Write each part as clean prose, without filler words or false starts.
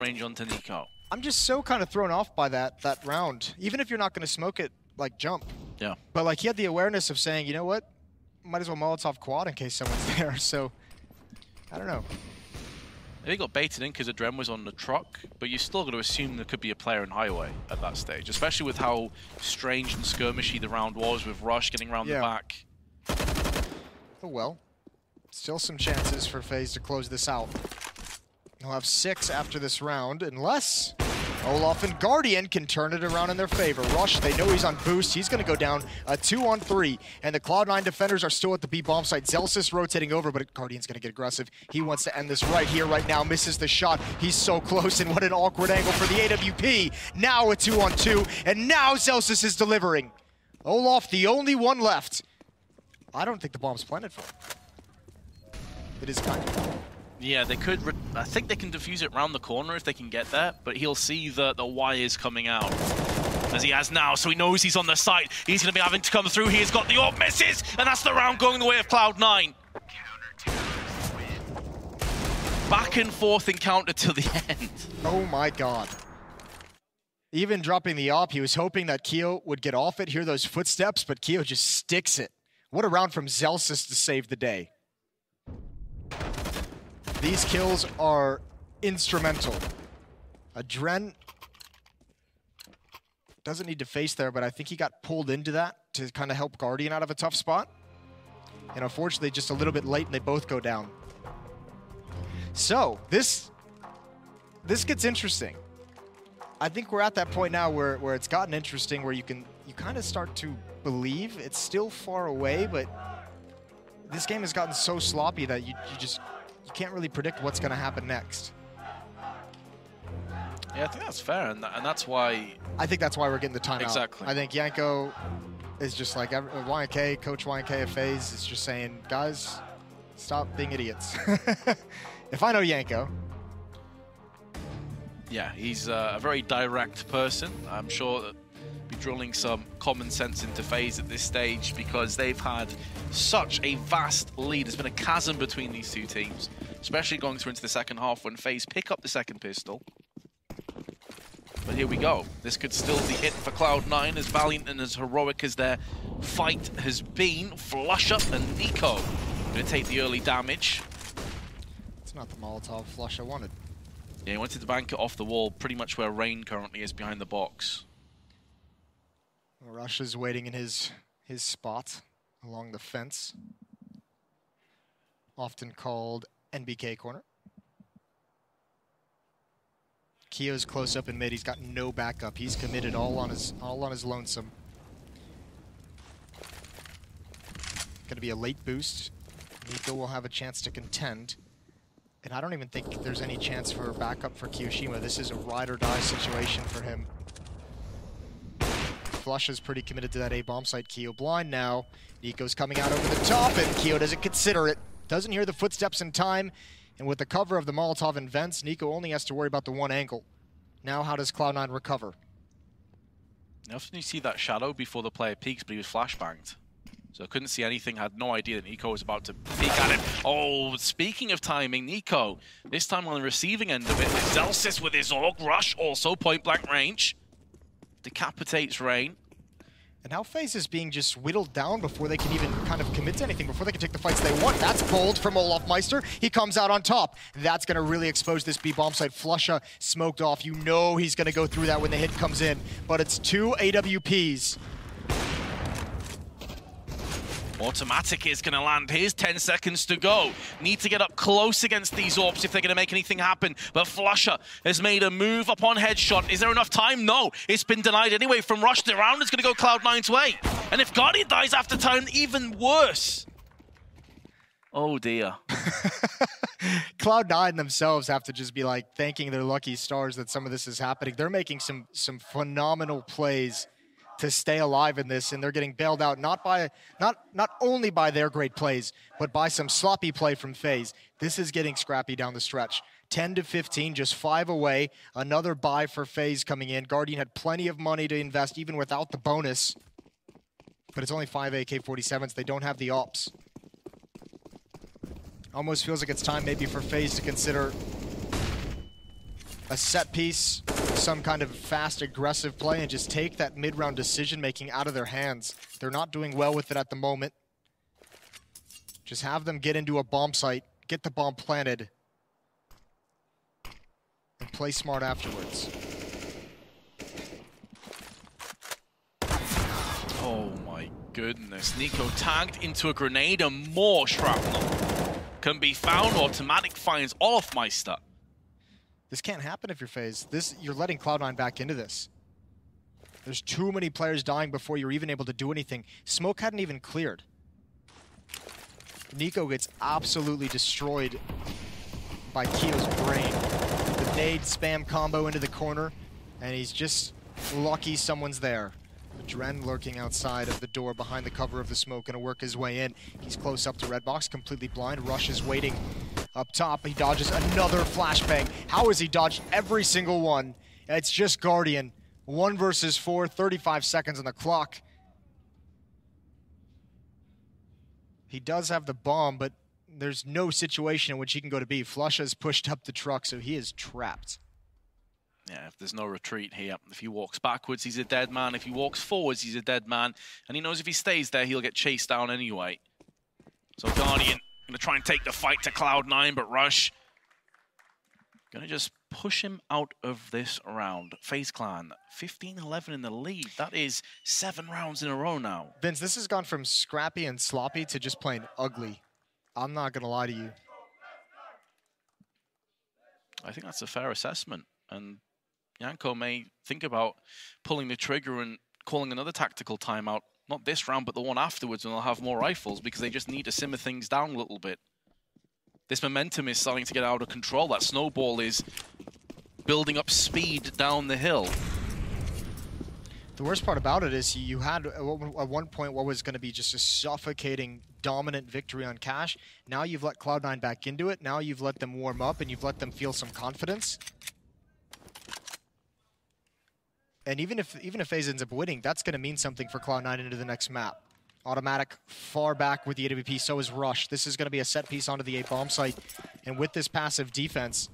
range onto Nico. I'm just so kind of thrown off by that round. Even if you're not going to smoke it, like, jump. Yeah. But, like, he had the awareness of saying, you know what? Might as well Molotov quad in case someone's there. So, I don't know. They got baited in because Adrem was on the truck, but you're still going to assume there could be a player in highway at that stage, especially with how strange and skirmishy the round was with Rush getting around the back. Oh well. Still some chances for FaZe to close this out. He'll have 6 after this round, unless Olaf and Guardian can turn it around in their favor. Rush, they know he's on boost. He's going to go down a 2-on-3, and the Cloud9 defenders are still at the B bomb site. Zelsis rotating over, but Guardian's going to get aggressive. He wants to end this right here, right now. Misses the shot. He's so close, and what an awkward angle for the AWP. Now a 2-on-2, and now Zelsis is delivering. Olaf, the only one left. I don't think the bomb's planted for him. It is kind of. Yeah, they could. I think they can defuse it around the corner if they can get there, but he'll see the wires coming out as he has now, so he knows he's on the site. He's going to be having to come through. He has got the AWP, misses, and that's the round going the way of Cloud9. Back and forth encounter till the end. Oh my god. Even dropping the AWP, he was hoping that Keo would get off it, hear those footsteps, but Keo just sticks it. What a round from Zelsis to save the day. These kills are instrumental. Adren doesn't need to face there, but I think he got pulled into that to kind of help Guardian out of a tough spot. And unfortunately, just a little bit late, and they both go down. So, this gets interesting. I think we're at that point now where it's gotten interesting, where you kind of start to believe. It's still far away, but this game has gotten so sloppy that you can't really predict what's going to happen next. Yeah, I think that's fair, and that's why... I think that's why we're getting the timeout. Exactly. I think Yanko is just like, YNK, Coach YNK of FaZe is just saying, guys, stop being idiots. If I know Yanko. Yeah, he's a very direct person. I'm sure that be drilling some common sense into FaZe at this stage because they've had such a vast lead. There's been a chasm between these two teams, especially going through into the second half when FaZe pick up the second pistol. But here we go. This could still be it for Cloud9, as valiant and as heroic as their fight has been. Flusha and Nico going to take the early damage. It's not the Molotov flush I wanted. Yeah, he wanted to bank it off the wall, pretty much where Rain currently is behind the box. Rush is waiting in his spot along the fence, often called NBK corner. Keo's close up in mid. He's got no backup. He's committed all on his lonesome. Gonna be a late boost. Nico will have a chance to contend. And I don't even think there's any chance for backup for Kiyoshima. This is a ride or die situation for him. Flush is pretty committed to that A bomb site. Keo blind now. Nico's coming out over the top, and Keo doesn't consider it. Doesn't hear the footsteps in time. And with the cover of the Molotov and vents, Nico only has to worry about the one angle. Now how does Cloud9 recover? Often you see that shadow before the player peeks, but he was flashbanged. So I couldn't see anything, had no idea that Nico was about to peek at him. Oh, speaking of timing, Nico, this time on the receiving end of it, Zelsis with his AUG rush, also point-blank range. Decapitates Rain. And now FaZe is being just whittled down before they can even kind of commit to anything, before they can take the fights they want. That's bold from Olaf Meister. He comes out on top. That's going to really expose this B bomb site. Flusha smoked off. You know he's going to go through that when the hit comes in. But it's 2 AWPs. Automatic is going to land. Here's 10 seconds to go. Need to get up close against these AWPs if they're going to make anything happen. But Flusha has made a move upon headshot. Is there enough time? No. It's been denied anyway from Rush. The round is going to go Cloud9's way. And if Guardian dies after time, even worse. Oh, dear. Cloud9 themselves have to just be like thanking their lucky stars that some of this is happening. They're making some phenomenal plays to stay alive in this, and they're getting bailed out not only by their great plays, but by some sloppy play from FaZe. This is getting scrappy down the stretch. 10 to 15, just 5 away. Another buy for FaZe coming in. Guardian had plenty of money to invest even without the bonus, but it's only 5 AK-47s. They don't have the ops. Almost feels like it's time maybe for FaZe to consider a set piece, some kind of fast, aggressive play, and just take that mid-round decision-making out of their hands. They're not doing well with it at the moment. Just have them get into a bomb site, get the bomb planted, and play smart afterwards. Oh my goodness. Nico tagged into a grenade and more shrapnel can be found. Automatic finds Olofmeister. This can't happen if you're FaZe. You're letting Cloud9 back into this. There's too many players dying before you're even able to do anything. Smoke hadn't even cleared. Nico gets absolutely destroyed by Keo's brain. The nade spam combo into the corner, and he's just lucky someone's there. Dren lurking outside of the door behind the cover of the smoke, gonna work his way in. He's close up to Red Box, completely blind. Rush is waiting up top. He dodges another flashbang. How has he dodged every single one? It's just Guardian. 1 versus 4, 35 seconds on the clock. He does have the bomb, but there's no situation in which he can go to B. Flusha's pushed up the truck, so he is trapped. Yeah, if there's no retreat here, if he walks backwards, he's a dead man. If he walks forwards, he's a dead man. And he knows if he stays there, he'll get chased down anyway. So Guardian gonna try and take the fight to Cloud9, but Rush gonna just push him out of this round. FaZe Clan, 15-11 in the lead. That is 7 rounds in a row now. Vince, this has gone from scrappy and sloppy to just plain ugly. I'm not gonna lie to you. I think that's a fair assessment. And Yanko may think about pulling the trigger and calling another tactical timeout. Not this round, but the one afterwards, when they'll have more rifles, because they just need to simmer things down a little bit. This momentum is starting to get out of control. That snowball is building up speed down the hill. The worst part about it is you had, at one point, what was going to be just a suffocating, dominant victory on Cash. Now you've let Cloud9 back into it. Now you've let them warm up, and you've let them feel some confidence. And even if FaZe ends up winning, that's going to mean something for Cloud9 into the next map. Automatic far back with the AWP, so is Rush. This is going to be a set piece onto the A bomb site. And with this passive defense,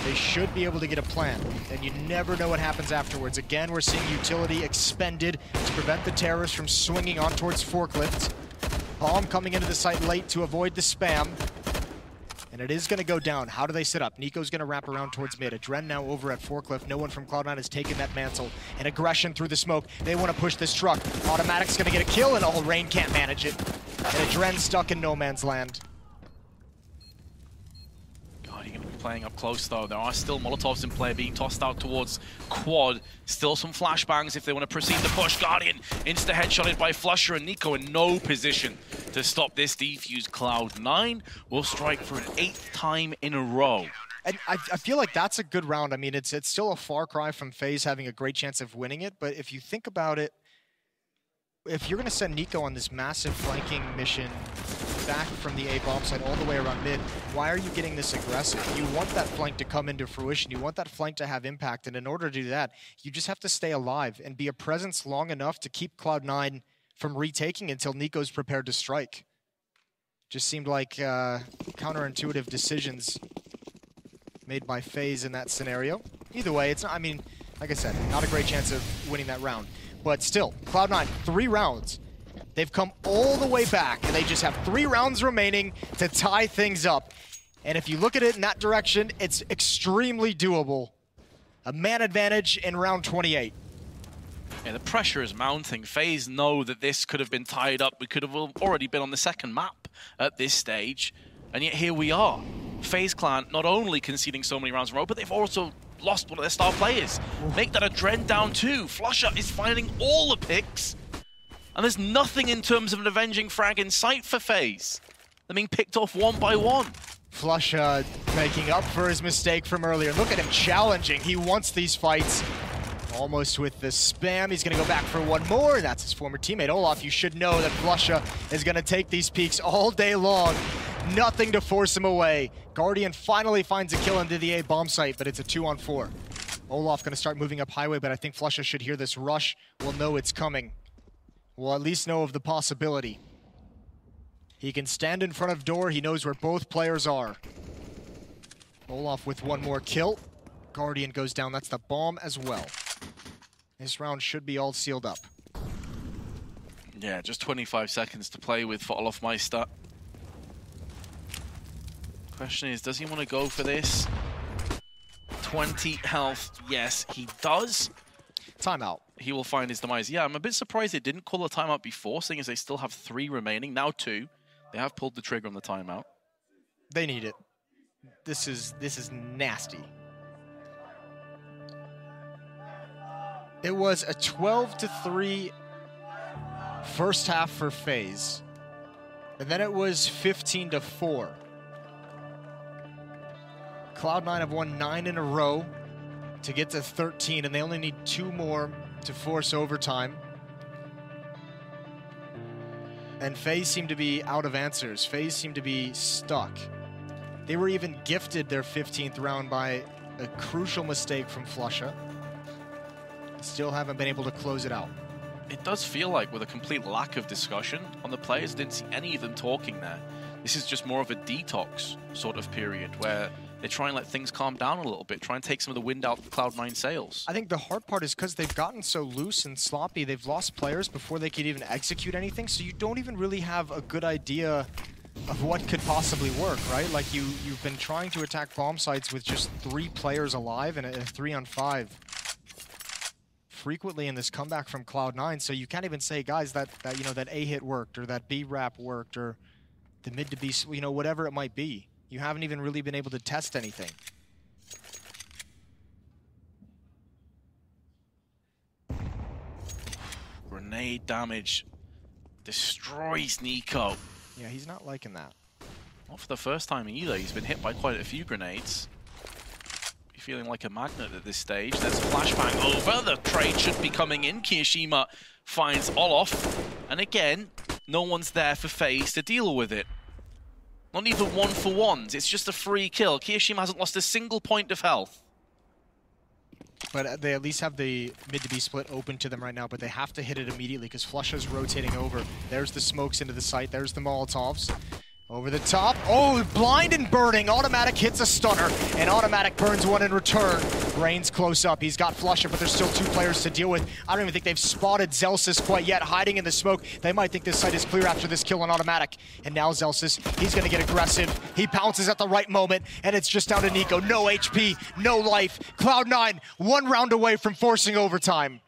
they should be able to get a plan. And you never know what happens afterwards. Again, we're seeing utility expended to prevent the terrorists from swinging on towards Forklift. Bomb coming into the site late to avoid the spam. And it is going to go down. How do they set up? Nico's going to wrap around towards mid. Adren now over at Forklift. No one from Cloud9 has taken that mantle. And aggression through the smoke. They want to push this truck. Automatic's going to get a kill, and Rain can't manage it. And Adren stuck in no man's land. God, you're going to be playing up close, though. There are still Molotovs in play being tossed out towards Quad. Still some flashbangs if they want to proceed the push. Guardian insta-headshotted by Flusher, and Nico in no position to stop this defuse. Cloud9 will strike for an 8th time in a row. And I feel like that's a good round. I mean, it's still a far cry from FaZe having a great chance of winning it, but if you think about it, if you're going to send Nico on this massive flanking mission back from the A bomb site all the way around mid, why are you getting this aggressive? You want that flank to come into fruition. You want that flank to have impact, and in order to do that, you just have to stay alive and be a presence long enough to keep Cloud9 from retaking until Nico's prepared to strike. Just seemed like counterintuitive decisions made by FaZe in that scenario. Either way, it's not, I mean, like I said, not a great chance of winning that round. But still, Cloud9, 3 rounds. They've come all the way back, and they just have 3 rounds remaining to tie things up. And if you look at it in that direction, it's extremely doable. A man advantage in round 28. Yeah, the pressure is mounting. FaZe know that this could have been tied up. We could have already been on the second map at this stage. And yet here we are. FaZe Clan not only conceding so many rounds in a row, but they've also lost one of their star players. Make that Adren down too. Flusher is finding all the picks. And there's nothing in terms of an avenging frag in sight for FaZe. They're being picked off one by one. Flusha making up for his mistake from earlier. Look at him challenging. He wants these fights. Almost with the spam. He's going to go back for one more. That's his former teammate, Olaf. You should know that Flusha is going to take these peaks all day long. Nothing to force him away. Guardian finally finds a kill into the A bomb site, but it's a 2-on-4. Olaf going to start moving up highway, but I think Flusha should hear this rush. We'll know it's coming. We'll at least know of the possibility. He can stand in front of door. He knows where both players are. Olaf with one more kill. Guardian goes down. That's the bomb as well. This round should be all sealed up. Yeah, just 25 seconds to play with for Olofmeister. Question is, does he want to go for this? 20 health, yes, he does. Timeout. He will find his demise. Yeah, I'm a bit surprised they didn't call a timeout before, seeing as they still have 3 remaining, now 2. They have pulled the trigger on the timeout. They need it. This is nasty. It was a 12-3 first half for FaZe. And then it was 15-4. Cloud9 have won 9 in a row to get to 13, and they only need 2 more to force overtime. And FaZe seem to be out of answers. FaZe seem to be stuck. They were even gifted their 15th round by a crucial mistake from flusha. Still haven't been able to close it out. It does feel like, with a complete lack of discussion on the players, didn't see any of them talking there. This is just more of a detox sort of period where they try and let things calm down a little bit, try and take some of the wind out of Cloud9 sails. I think the hard part is because they've gotten so loose and sloppy, they've lost players before they could even execute anything, so you don't even really have a good idea of what could possibly work, right? Like you've been trying to attack bomb sites with just 3 players alive and a 3-on-5 frequently in this comeback from Cloud9, so you can't even say, guys, that you know, that A hit worked, or that B wrap worked, or the mid to B, you know, whatever it might be. You haven't even really been able to test anything. Grenade damage destroys Nico. Yeah, he's not liking that. Not for the first time either. He's been hit by quite a few grenades. Feeling like a magnet at this stage. There's a flashbang over. The trade should be coming in. Kirishima finds Olof. And again, no one's there for FaZe to deal with it. Not even 1-for-1s. It's just a free kill. Kirishima hasn't lost a single point of health. But they at least have the mid to B split open to them right now, but they have to hit it immediately because flusha's rotating over. There's the smokes into the site. There's the Molotovs. Over the top. Oh, blind and burning. Automatic hits a stunner, and Automatic burns one in return. Rain's close up. He's got flusha, but there's still 2 players to deal with. I don't even think they've spotted Zelsis quite yet, hiding in the smoke. They might think this site is clear after this kill on Automatic. And now Zelsis, he's going to get aggressive. He pounces at the right moment, and it's just down to Nico. No HP, no life. Cloud9, 1 round away from forcing overtime.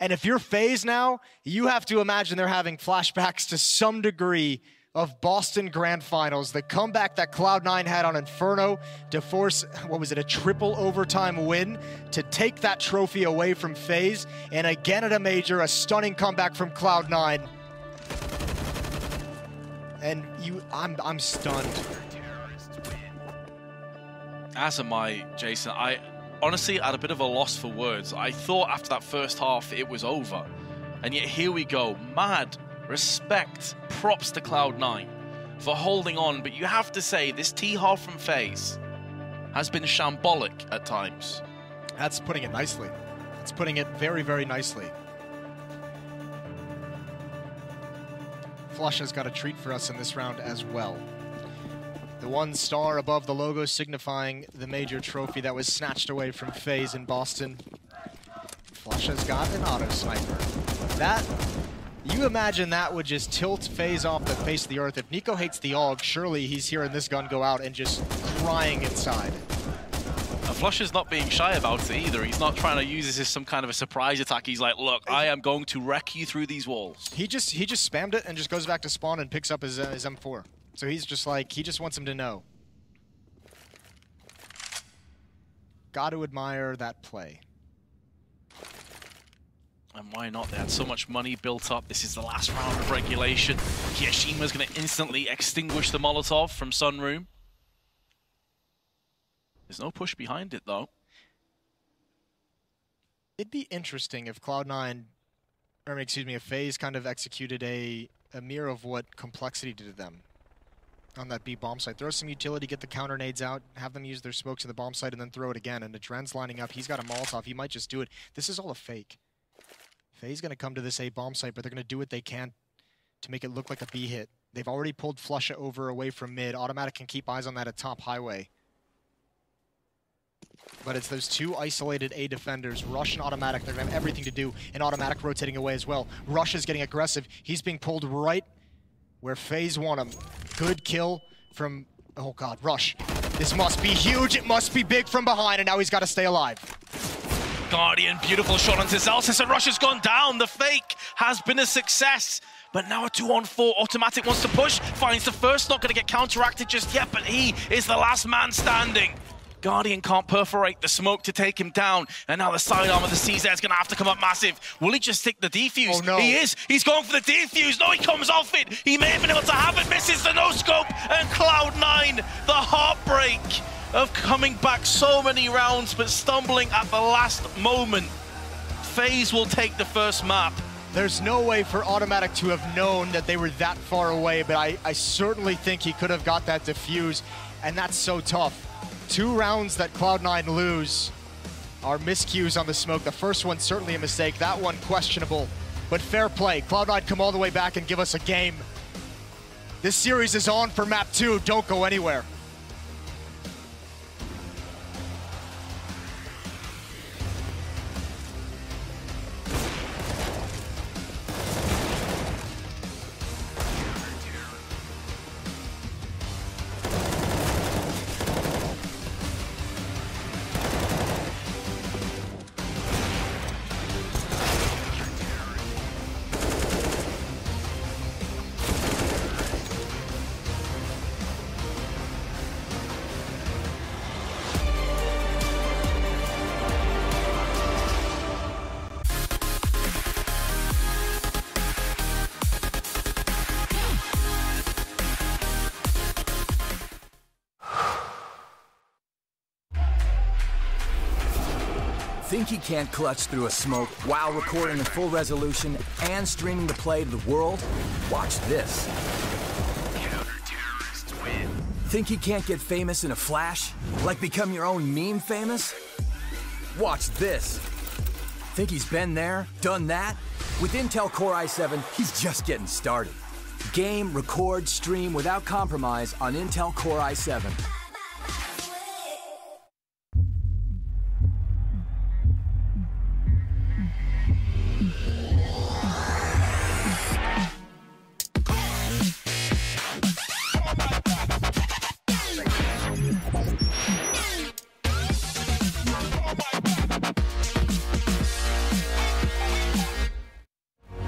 And if you're FaZe now, you have to imagine they're having flashbacks to some degree of Boston Grand Finals, the comeback that Cloud9 had on Inferno to force, what was it, a triple overtime win to take that trophy away from FaZe. And again at a major, a stunning comeback from Cloud9. And I'm stunned. As am I, Jason. Honestly, at a bit of a loss for words. I thought after that first half it was over. And yet here we go. Mad respect, props to Cloud9 for holding on. But you have to say, this T-half from FaZe has been shambolic at times. That's putting it nicely. It's putting it very, very nicely. flusha's got a treat for us in this round as well. The 1 star above the logo signifying the major trophy that was snatched away from FaZe in Boston. flusha's got an auto sniper. That, you imagine that would just tilt FaZe off the face of the earth. If Nico hates the AUG, surely he's hearing this gun go out and just crying inside. flusha's not being shy about it either. He's not trying to use this as some kind of a surprise attack. He's like, look, I am going to wreck you through these walls. He just spammed it and just goes back to spawn and picks up his M4. So he's just like, he just wants him to know. Got to admire that play. And why not? They had so much money built up. This is the last round of regulation. Kirishima's going to instantly extinguish the Molotov from Sunroom. There's no push behind it, though. It'd be interesting if Cloud9, or excuse me, if FaZe kind of executed a mirror of what Complexity did to them on that B bomb site. Throw some utility, get the counter nades out, have them use their smokes in the bomb site, and then throw it again. And Adren's lining up. He's got a Molotov. He might just do it. This is all a fake. FaZe going to come to this A bomb site, but they're going to do what they can to make it look like a B hit. They've already pulled flusha over away from mid. Automatic can keep eyes on that at top highway. But it's those two isolated A defenders, Rush and Automatic. They're going to have everything to do, and Automatic rotating away as well. Rush is getting aggressive. He's being pulled right where FaZe want him. Good kill from, oh god, Rush. This must be huge. It must be big from behind, and now he's got to stay alive. Guardian, beautiful shot onto Zelsis, and Rush has gone down. The fake has been a success. But now a 2-on-4, Automatic wants to push, finds the first, not going to get counteracted just yet, but he is the last man standing. Guardian can't perforate the smoke to take him down, and now the sidearm of the CZ is going to have to come up massive. Will he just stick the defuse? Oh, no. He is. He's going for the defuse. No, he comes off it. He may have been able to have it, misses the no-scope, and Cloud9, the heartbreak of coming back so many rounds, but stumbling at the last moment. FaZe will take the first map. There's no way for Automatic to have known that they were that far away, but I certainly think he could have got that defuse, and that's so tough. 2 rounds that Cloud9 lose are miscues on the smoke. The first one certainly a mistake, that one questionable, but fair play. Cloud9 come all the way back and give us a game. This series is on for map 2, don't go anywhere. Think he can't clutch through a smoke while recording in full resolution and streaming the play to the world? Watch this. Counter-terrorists win. Think he can't get famous in a flash? Like become your own meme famous? Watch this. Think he's been there, done that? With Intel Core i7, he's just getting started. Game, record, stream without compromise on Intel Core i7.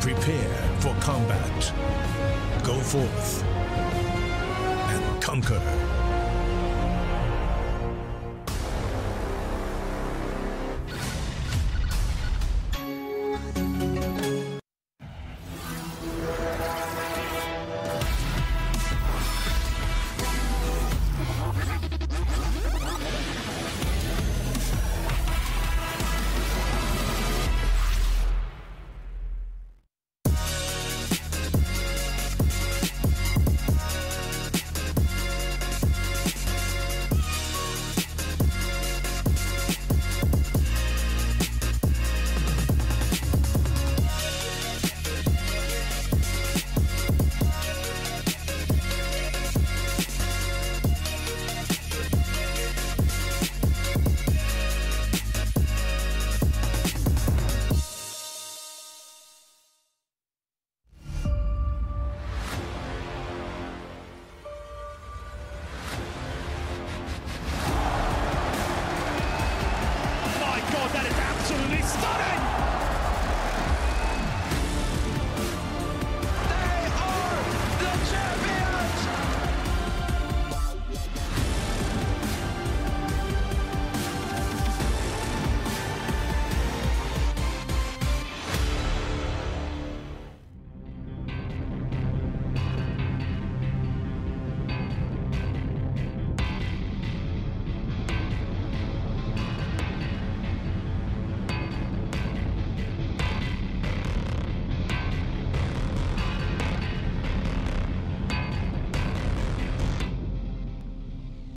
Prepare for combat. Go forth and conquer.